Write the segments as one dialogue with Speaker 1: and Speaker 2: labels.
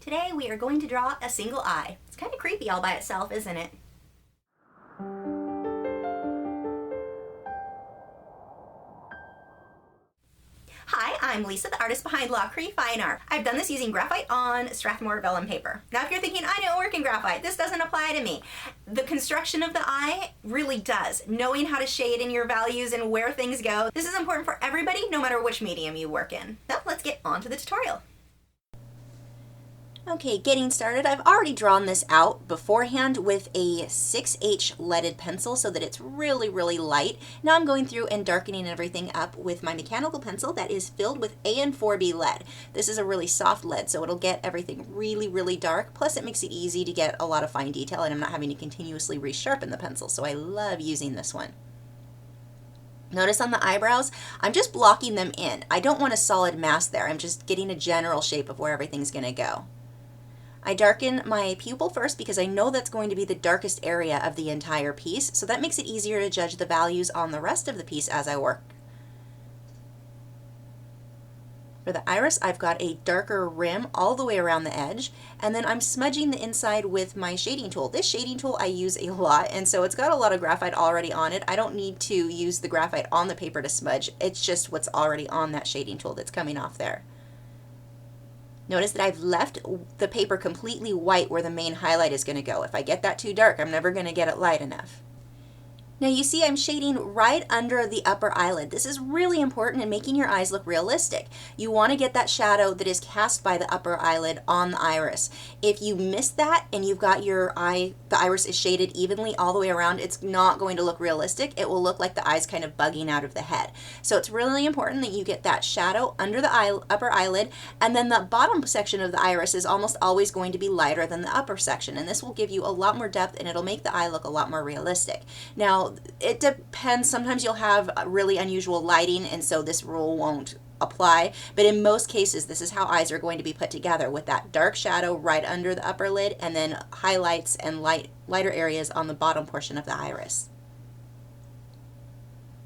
Speaker 1: Today we are going to draw a single eye. It's kind of creepy all by itself, isn't it? Hi, I'm Lisa, the artist behind Lachri Fine Art. I've done this using graphite on Strathmore vellum paper. Now if you're thinking, I don't work in graphite, this doesn't apply to me. The construction of the eye really does. Knowing how to shade in your values and where things go, this is important for everybody, no matter which medium you work in. Now let's get on to the tutorial. Okay, getting started, I've already drawn this out beforehand with a 6H leaded pencil so that it's really, really light. Now I'm going through and darkening everything up with my mechanical pencil that is filled with AN4B lead. This is a really soft lead, so it'll get everything really, really dark. Plus it makes it easy to get a lot of fine detail and I'm not having to continuously resharpen the pencil, so I love using this one. Notice on the eyebrows, I'm just blocking them in. I don't want a solid mass there. I'm just getting a general shape of where everything's going to go. I darken my pupil first because I know that's going to be the darkest area of the entire piece, so that makes it easier to judge the values on the rest of the piece as I work. For the iris, I've got a darker rim all the way around the edge, and then I'm smudging the inside with my shading tool. This shading tool I use a lot, and so it's got a lot of graphite already on it. I don't need to use the graphite on the paper to smudge. It's just what's already on that shading tool that's coming off there. Notice that I've left the paper completely white where the main highlight is going to go. If I get that too dark, I'm never going to get it light enough. Now you see I'm shading right under the upper eyelid. This is really important in making your eyes look realistic. You want to get that shadow that is cast by the upper eyelid on the iris. If you miss that and you've got your eye, the iris is shaded evenly all the way around, it's not going to look realistic. It will look like the eye's kind of bugging out of the head. So it's really important that you get that shadow under the upper eyelid, and then the bottom section of the iris is almost always going to be lighter than the upper section, and this will give you a lot more depth and it'll make the eye look a lot more realistic. Now, it depends. Sometimes you'll have really unusual lighting and so this rule won't apply, but in most cases this is how eyes are going to be put together, with that dark shadow right under the upper lid and then highlights and lighter areas on the bottom portion of the iris.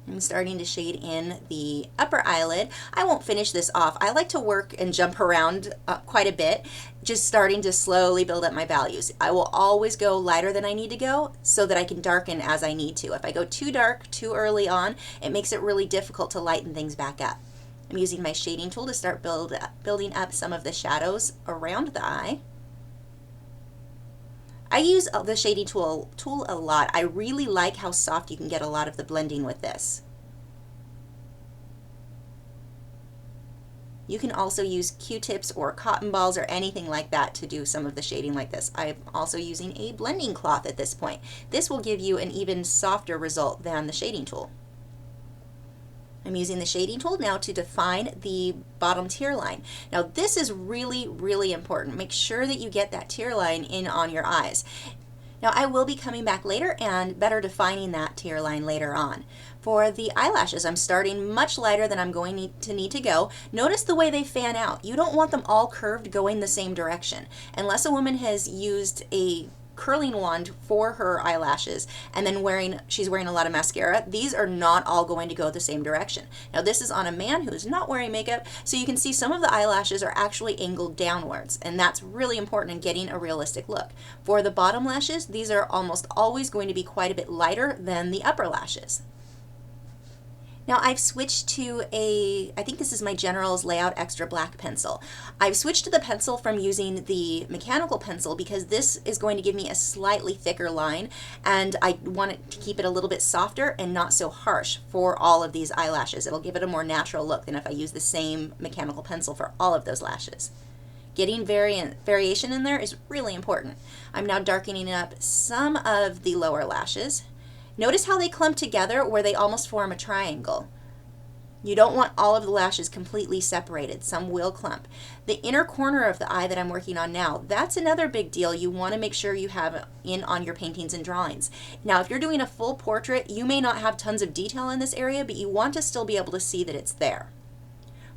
Speaker 1: I'm starting to shade in the upper eyelid. I won't finish this off. I like to work and jump around quite a bit, just starting to slowly build up my values. I will always go lighter than I need to go so that I can darken as I need to. If I go too dark too early on, it makes it really difficult to lighten things back up. I'm using my shading tool to start building up some of the shadows around the eye. I use the shading tool a lot. I really like how soft you can get a lot of the blending with this. You can also use Q-tips or cotton balls or anything like that to do some of the shading like this. I'm also using a blending cloth at this point. This will give you an even softer result than the shading tool. I'm using the shading tool now to define the bottom tear line. Now this is really, really important. Make sure that you get that tear line in on your eyes. Now I will be coming back later and better defining that tear line later on. For the eyelashes, I'm starting much lighter than I'm going to need to go. Notice the way they fan out. You don't want them all curved going the same direction. Unless a woman has used a curling wand for her eyelashes and then she's wearing a lot of mascara, these are not all going to go the same direction. Now this is on a man who's not wearing makeup, so you can see some of the eyelashes are actually angled downwards, and that's really important in getting a realistic look. For the bottom lashes, these are almost always going to be quite a bit lighter than the upper lashes. Now I've switched to I think this is my General's Layout Extra Black pencil. I've switched to the pencil from using the mechanical pencil because this is going to give me a slightly thicker line, and I want it to keep it a little bit softer and not so harsh for all of these eyelashes. It'll give it a more natural look than if I use the same mechanical pencil for all of those lashes. Getting variation in there is really important. I'm now darkening up some of the lower lashes. Notice how they clump together where they almost form a triangle. You don't want all of the lashes completely separated. Some will clump. The inner corner of the eye that I'm working on now, that's another big deal you want to make sure you have in on your paintings and drawings. Now if you're doing a full portrait, you may not have tons of detail in this area, but you want to still be able to see that it's there.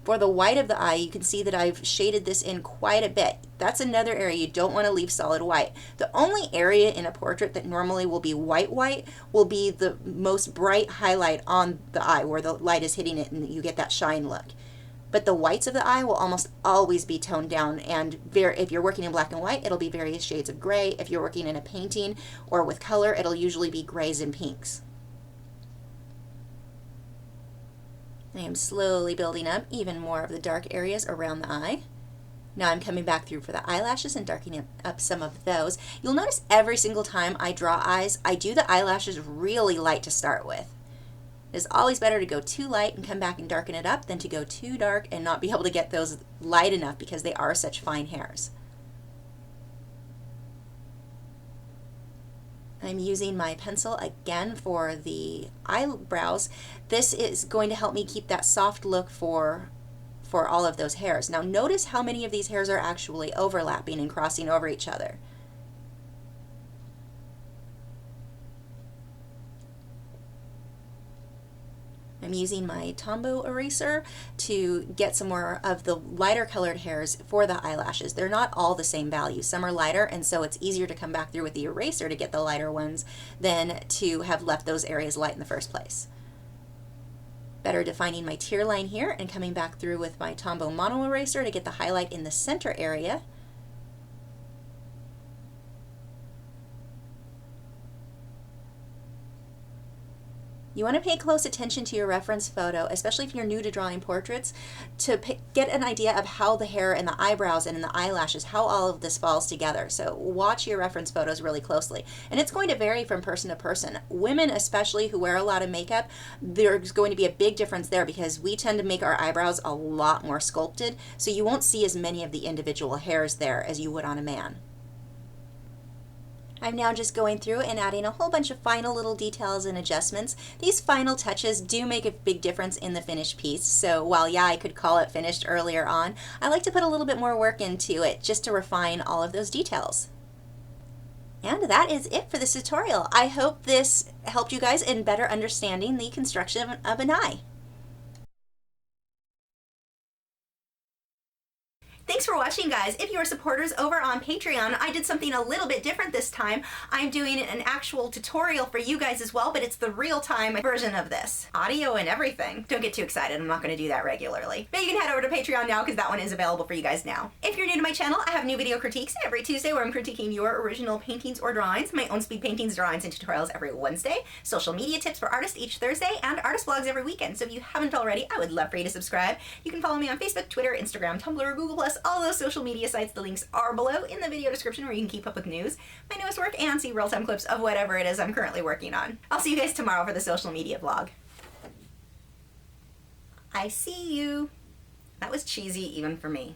Speaker 1: For the white of the eye, you can see that I've shaded this in quite a bit. That's another area you don't want to leave solid white. The only area in a portrait that normally will be white will be the most bright highlight on the eye where the light is hitting it and you get that shine look. but the whites of the eye will almost always be toned down, and if you're working in black and white, it'll be various shades of gray. If you're working in a painting or with color, it'll usually be grays and pinks. I am slowly building up even more of the dark areas around the eye. Now I'm coming back through for the eyelashes and darkening up some of those. You'll notice every single time I draw eyes, I do the eyelashes really light to start with. It's always better to go too light and come back and darken it up than to go too dark and not be able to get those light enough because they are such fine hairs. I'm using my pencil again for the eyebrows. This is going to help me keep that soft look for all of those hairs. Now notice how many of these hairs are actually overlapping and crossing over each other. I'm using my Tombow eraser to get some more of the lighter colored hairs for the eyelashes. They're not all the same value. Some are lighter, and so it's easier to come back through with the eraser to get the lighter ones than to have left those areas light in the first place. Better defining my tear line here and coming back through with my Tombow mono eraser to get the highlight in the center area. You want to pay close attention to your reference photo, especially if you're new to drawing portraits, to get an idea of how the hair and the eyebrows and in the eyelashes, how all of this falls together. So watch your reference photos really closely. And it's going to vary from person to person. Women especially who wear a lot of makeup, there's going to be a big difference there because we tend to make our eyebrows a lot more sculpted, so you won't see as many of the individual hairs there as you would on a man. I'm now just going through and adding a whole bunch of final little details and adjustments. These final touches do make a big difference in the finished piece, so while yeah, I could call it finished earlier on, I like to put a little bit more work into it just to refine all of those details. And that is it for this tutorial. I hope this helped you guys in better understanding the construction of an eye. Thanks for watching, guys. If you are supporters over on Patreon, I did something a little bit different this time. I'm doing an actual tutorial for you guys as well, but it's the real-time version of this. Audio and everything. Don't get too excited. I'm not going to do that regularly. But you can head over to Patreon now because that one is available for you guys now. If you're new to my channel, I have new video critiques every Tuesday where I'm critiquing your original paintings or drawings, my own speed paintings, drawings, and tutorials every Wednesday, social media tips for artists each Thursday, and artist blogs every weekend. So if you haven't already, I would love for you to subscribe. You can follow me on Facebook, Twitter, Instagram, Tumblr, or Google+, all those social media sites. The links are below in the video description where you can keep up with news, my newest work, and see real-time clips of whatever it is I'm currently working on. I'll see you guys tomorrow for the social media vlog. I see you. That was cheesy even for me.